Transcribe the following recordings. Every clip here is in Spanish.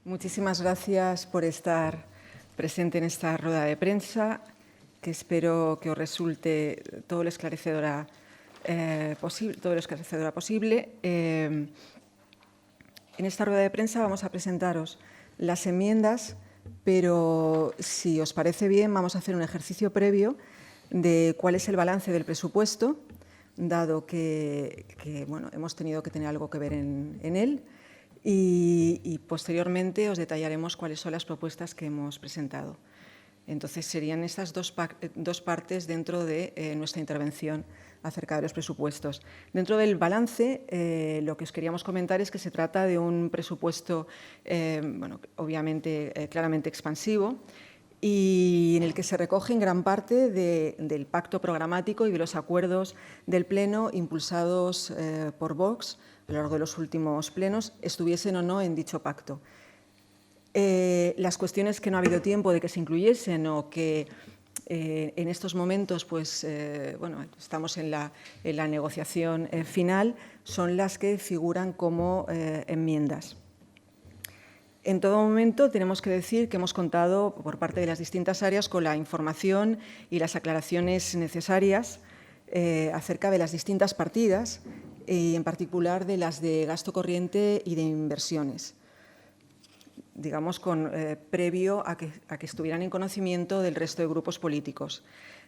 Muchísimas gracias por estar presente en esta rueda de prensa, que espero que os resulte todo lo esclarecedora posible. En esta rueda de prensa vamos a presentaros las enmiendas, pero si os parece bien vamos a hacer un ejercicio previo de cuál es el balance del presupuesto, dado que hemos tenido que tener algo que ver en él. Y posteriormente os detallaremos cuáles son las propuestas que hemos presentado. Entonces, serían estas dos partes dentro de nuestra intervención acerca de los presupuestos. Dentro del balance, lo que os queríamos comentar es que se trata de un presupuesto, obviamente, claramente expansivo, y en el que se recoge en gran parte del pacto programático y de los acuerdos del Pleno impulsados por Vox a lo largo de los últimos plenos, estuviesen o no en dicho pacto. Las cuestiones que no ha habido tiempo de que se incluyesen o que en estos momentos estamos en la negociación final son las que figuran como enmiendas. En todo momento tenemos que decir que hemos contado por parte de las distintas áreas con la información y las aclaraciones necesarias acerca de las distintas partidas y en particular de las de gasto corriente y de inversiones, digamos, previo a que estuvieran en conocimiento del resto de grupos políticos.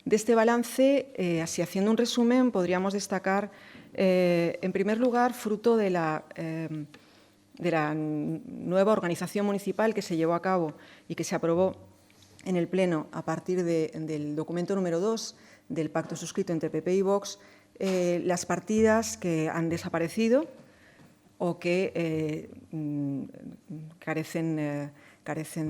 De este balance, así haciendo un resumen, podríamos destacar, en primer lugar, fruto de la nueva organización municipal que se llevó a cabo y que se aprobó en el Pleno a partir del documento número 2 del pacto suscrito entre PP y Vox, las partidas que han desaparecido o que carecen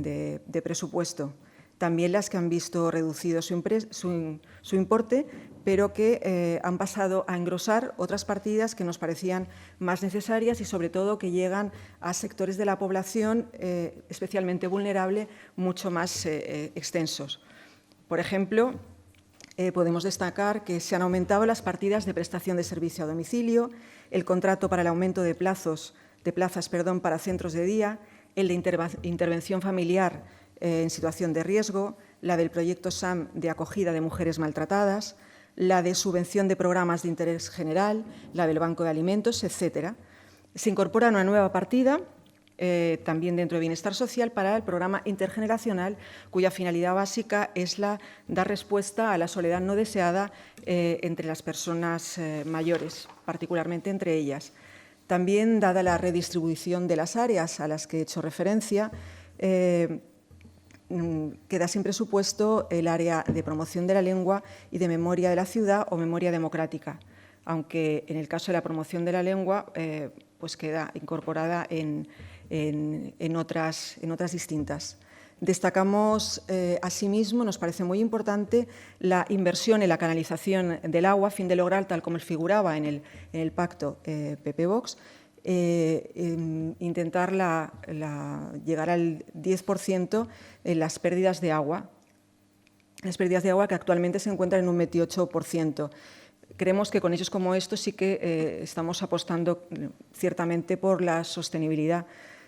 de presupuesto. También las que han visto reducido su importe, pero que han pasado a engrosar otras partidas que nos parecían más necesarias y, sobre todo, que llegan a sectores de la población especialmente vulnerable, mucho más extensos. Por ejemplo, podemos destacar que se han aumentado las partidas de prestación de servicio a domicilio, el contrato para el aumento de plazas para centros de día, el de intervención familiar en situación de riesgo, la del proyecto SAM de acogida de mujeres maltratadas, la de subvención de programas de interés general, la del Banco de Alimentos, etcétera. Se incorpora una nueva partida, también dentro de Bienestar Social, para el programa intergeneracional, cuya finalidad básica es dar respuesta a la soledad no deseada entre las personas mayores, particularmente entre ellas. También, dada la redistribución de las áreas a las que he hecho referencia, queda sin presupuesto el área de promoción de la lengua y de memoria de la ciudad o memoria democrática, aunque en el caso de la promoción de la lengua pues queda incorporada en otras distintas. Destacamos, asimismo, nos parece muy importante la inversión en la canalización del agua, a fin de lograr, tal como figuraba en el pacto PP-Vox, intentar llegar al 10% en las pérdidas de agua. Las pérdidas de agua que actualmente se encuentran en un 28%. Creemos que con hechos como estos sí que estamos apostando ciertamente por la sostenibilidad,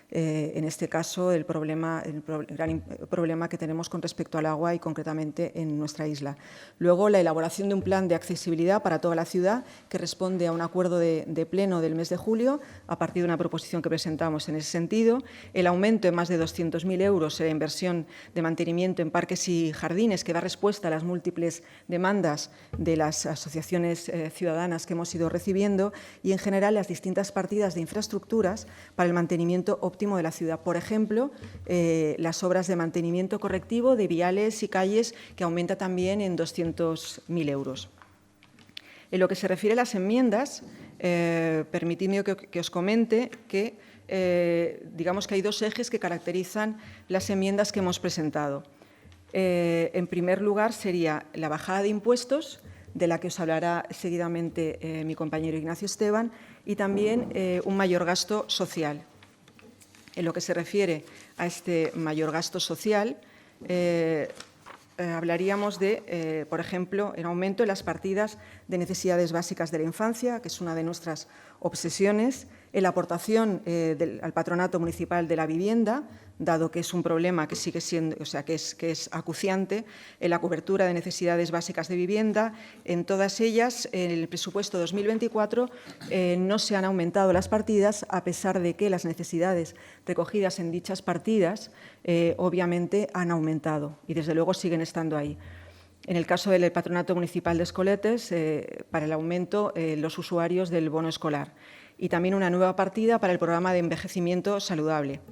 en este caso, el gran problema que tenemos con respecto al agua y concretamente en nuestra isla. Luego, la elaboración de un plan de accesibilidad para toda la ciudad que responde a un acuerdo de pleno del mes de julio a partir de una proposición que presentamos en ese sentido, el aumento en más de 200.000 euros en la inversión de mantenimiento en parques y jardines que da respuesta a las múltiples demandas de las asociaciones ciudadanas que hemos ido recibiendo y, en general, las distintas partidas de infraestructuras para el mantenimiento óptimo de la ciudad. Por ejemplo, las obras de mantenimiento correctivo de viales y calles, que aumenta también en 200.000 euros. En lo que se refiere a las enmiendas, permitidme que os comente que digamos que hay dos ejes que caracterizan las enmiendas que hemos presentado. En primer lugar, sería la bajada de impuestos, de la que os hablará seguidamente mi compañero Ignacio Esteban, y también un mayor gasto social. En lo que se refiere a este mayor gasto social, hablaríamos de, por ejemplo, el aumento en las partidas de necesidades básicas de la infancia, que es una de nuestras obsesiones, la aportación al Patronato Municipal de la Vivienda, dado que es un problema que sigue siendo, que es acuciante, en la cobertura de necesidades básicas de vivienda. En todas ellas, en el presupuesto 2024 no se han aumentado las partidas, a pesar de que las necesidades recogidas en dichas partidas obviamente han aumentado y, desde luego, siguen estando ahí. En el caso del Patronato Municipal de Escoletes, para el aumento los usuarios del bono escolar, y también una nueva partida para el programa de envejecimiento saludable.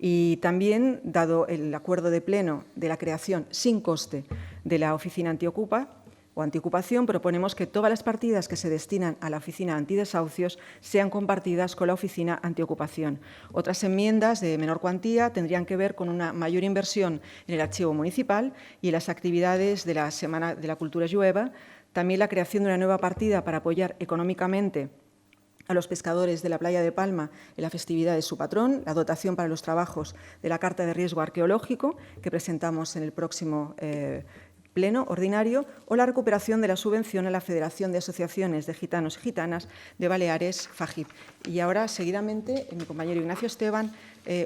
Y también, dado el acuerdo de pleno de la creación sin coste de la oficina antiocupa o antiocupación, proponemos que todas las partidas que se destinan a la oficina antidesahucios sean compartidas con la oficina antiocupación. Otras enmiendas de menor cuantía tendrían que ver con una mayor inversión en el archivo municipal y en las actividades de la Semana de la Cultura Jueva. También la creación de una nueva partida para apoyar económicamente a los pescadores de la playa de Palma en la festividad de su patrón, la dotación para los trabajos de la Carta de Riesgo Arqueológico, que presentamos en el próximo pleno ordinario, o la recuperación de la subvención a la Federación de Asociaciones de Gitanos y Gitanas de Baleares, FAGIB. Y ahora, seguidamente, mi compañero Ignacio Esteban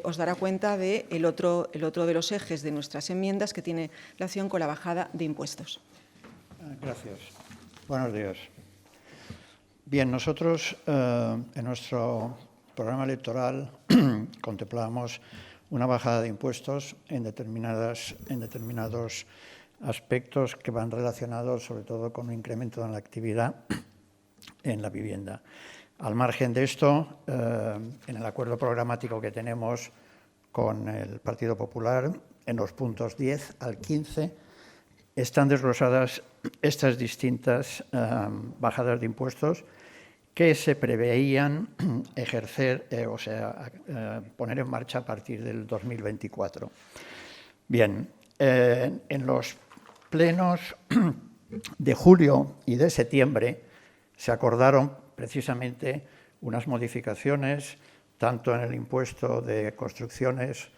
os dará cuenta del otro de los ejes de nuestras enmiendas, que tiene relación con la bajada de impuestos. Gracias. Buenos días. Bien, nosotros en nuestro programa electoral contemplábamos una bajada de impuestos en determinados aspectos que van relacionados sobre todo con un incremento en la actividad en la vivienda. Al margen de esto, en el acuerdo programático que tenemos con el Partido Popular, en los puntos 10 al 15, están desglosadas estas distintas bajadas de impuestos que se preveían ejercer, poner en marcha a partir del 2024. Bien, en los plenos de julio y de septiembre se acordaron precisamente unas modificaciones tanto en el impuesto de construcciones,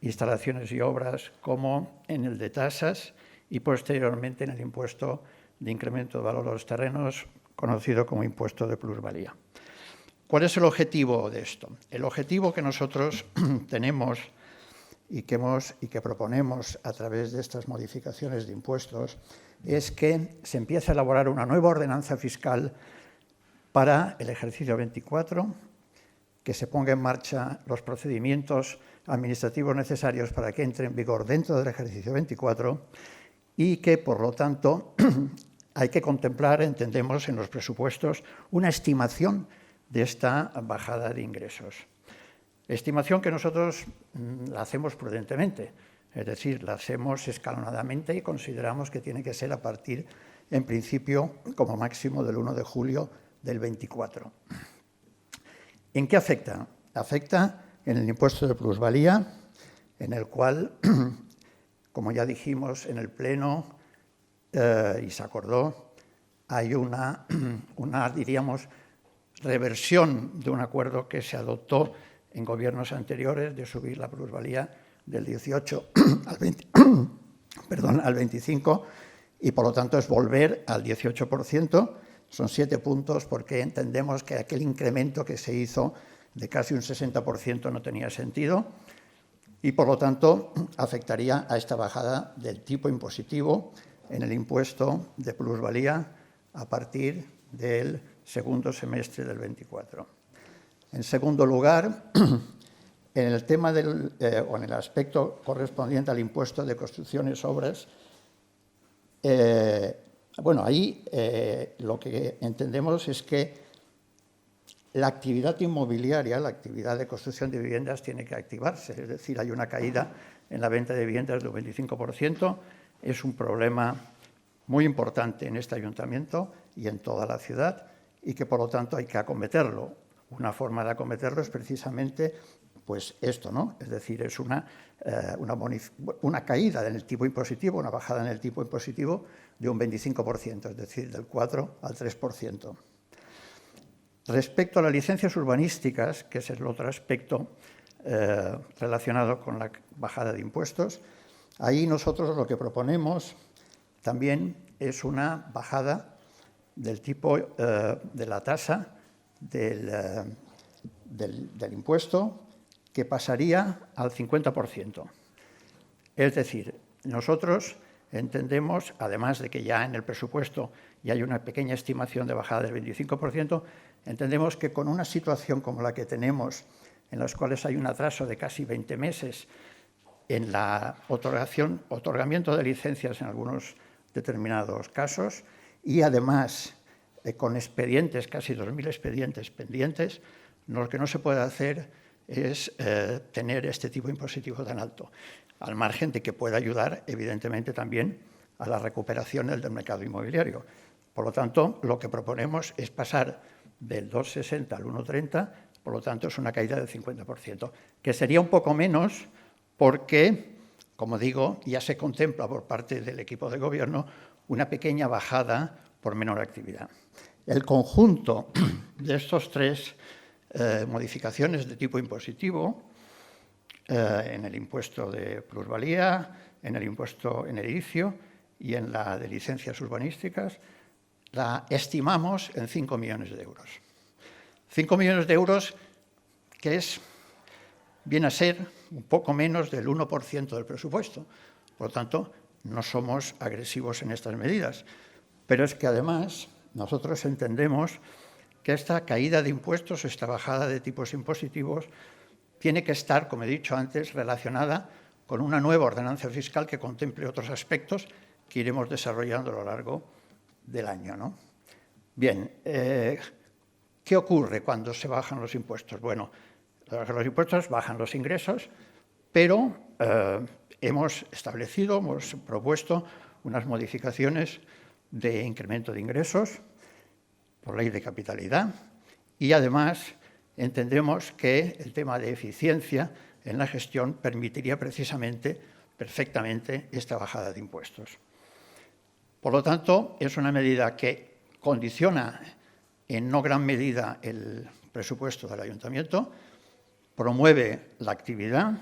instalaciones y obras como en el de tasas y posteriormente en el impuesto de incremento de valor de los terrenos, conocido como impuesto de plusvalía. ¿Cuál es el objetivo de esto? El objetivo que nosotros tenemos y que proponemos a través de estas modificaciones de impuestos es que se empiece a elaborar una nueva ordenanza fiscal para el ejercicio 24, que se ponga en marcha los procedimientos administrativos necesarios para que entre en vigor dentro del ejercicio 24 y que, por lo tanto, hay que contemplar, entendemos, en los presupuestos una estimación de esta bajada de ingresos. Estimación que nosotros la hacemos prudentemente, es decir, la hacemos escalonadamente y consideramos que tiene que ser a partir, en principio, como máximo del 1 de julio del 24. ¿En qué afecta? Afecta en el impuesto de plusvalía, en el cual, como ya dijimos en el Pleno y se acordó, hay una diríamos, reversión de un acuerdo que se adoptó en gobiernos anteriores de subir la plusvalía del 18 al 25 y, por lo tanto, es volver al 18%. Son 7 puntos porque entendemos que aquel incremento que se hizo de casi un 60% no tenía sentido y, por lo tanto, afectaría a esta bajada del tipo impositivo en el impuesto de plusvalía a partir del segundo semestre del 24. En segundo lugar, en el tema o en el aspecto correspondiente al impuesto de construcciones, obras, ahí lo que entendemos es que la actividad inmobiliaria, la actividad de construcción de viviendas tiene que activarse, es decir, hay una caída en la venta de viviendas del 25%, es un problema muy importante en este ayuntamiento y en toda la ciudad y que, por lo tanto, hay que acometerlo. Una forma de acometerlo es precisamente pues esto, ¿no? Es decir, es una caída en el tipo impositivo, una bajada en el tipo impositivo de un 25%, es decir, del 4 al 3%. Respecto a las licencias urbanísticas, que es el otro aspecto relacionado con la bajada de impuestos, ahí nosotros lo que proponemos también es una bajada del tipo de la tasa del impuesto, que pasaría al 50%. Es decir, nosotros entendemos, además de que ya en el presupuesto ya hay una pequeña estimación de bajada del 25%, entendemos que con una situación como la que tenemos, en las cuales hay un atraso de casi 20 meses en la otorgamiento de licencias en algunos determinados casos, y además con expedientes, casi 2.000 expedientes pendientes, lo que no se puede hacer es tener este tipo impositivo tan alto, al margen de que pueda ayudar, evidentemente, también a la recuperación del mercado inmobiliario. Por lo tanto, lo que proponemos es pasar del 2,60 al 1,30, por lo tanto, es una caída del 50%, que sería un poco menos porque, como digo, ya se contempla por parte del equipo de gobierno una pequeña bajada por menor actividad. El conjunto de estos tres modificaciones de tipo impositivo, en el impuesto de plusvalía, en el impuesto en edificio y en la de licencias urbanísticas, la estimamos en 5 millones de euros. 5 millones de euros que viene a ser un poco menos del 1% del presupuesto. Por lo tanto, no somos agresivos en estas medidas. Pero es que además nosotros entendemos que esta caída de impuestos, esta bajada de tipos impositivos, tiene que estar, como he dicho antes, relacionada con una nueva ordenanza fiscal que contemple otros aspectos que iremos desarrollando a lo largo del año, ¿no? Bien, ¿qué ocurre cuando se bajan los impuestos? Bueno, los impuestos bajan los ingresos, pero hemos propuesto unas modificaciones de incremento de ingresos por ley de capitalidad y además entendemos que el tema de eficiencia en la gestión permitiría precisamente, perfectamente, esta bajada de impuestos. Por lo tanto, es una medida que condiciona en no gran medida el presupuesto del ayuntamiento, promueve la actividad,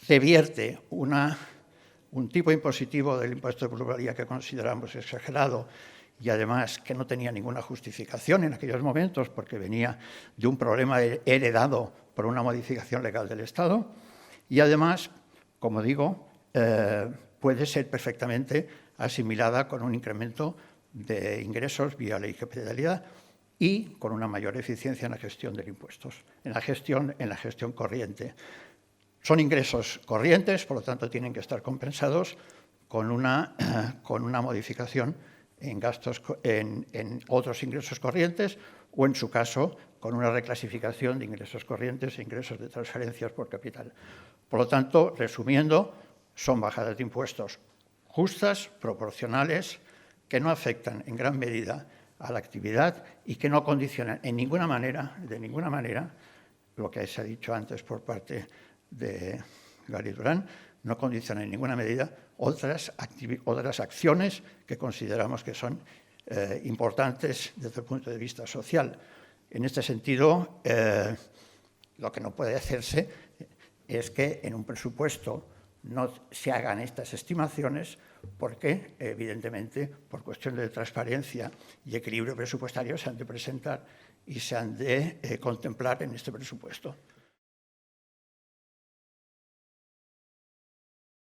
revierte un tipo impositivo del impuesto de plusvalía que consideramos exagerado y además que no tenía ninguna justificación en aquellos momentos porque venía de un problema heredado por una modificación legal del Estado y además, como digo, puede ser perfectamente asimilada con un incremento de ingresos vía ley de capitalidad y con una mayor eficiencia en la gestión de impuestos, en la gestión corriente. Son ingresos corrientes, por lo tanto tienen que estar compensados con una modificación en gastos en otros ingresos corrientes o, en su caso, con una reclasificación de ingresos corrientes e ingresos de transferencias por capital. Por lo tanto, resumiendo, son bajadas de impuestos justas, proporcionales, que no afectan en gran medida a la actividad y que no condicionan de ninguna manera, lo que se ha dicho antes por parte de Gary Durán, no condiciona en ninguna medida otras acciones que consideramos que son importantes desde el punto de vista social. En este sentido, lo que no puede hacerse es que en un presupuesto no se hagan estas estimaciones porque, evidentemente, por cuestiones de transparencia y equilibrio presupuestario se han de presentar y se han de contemplar en este presupuesto.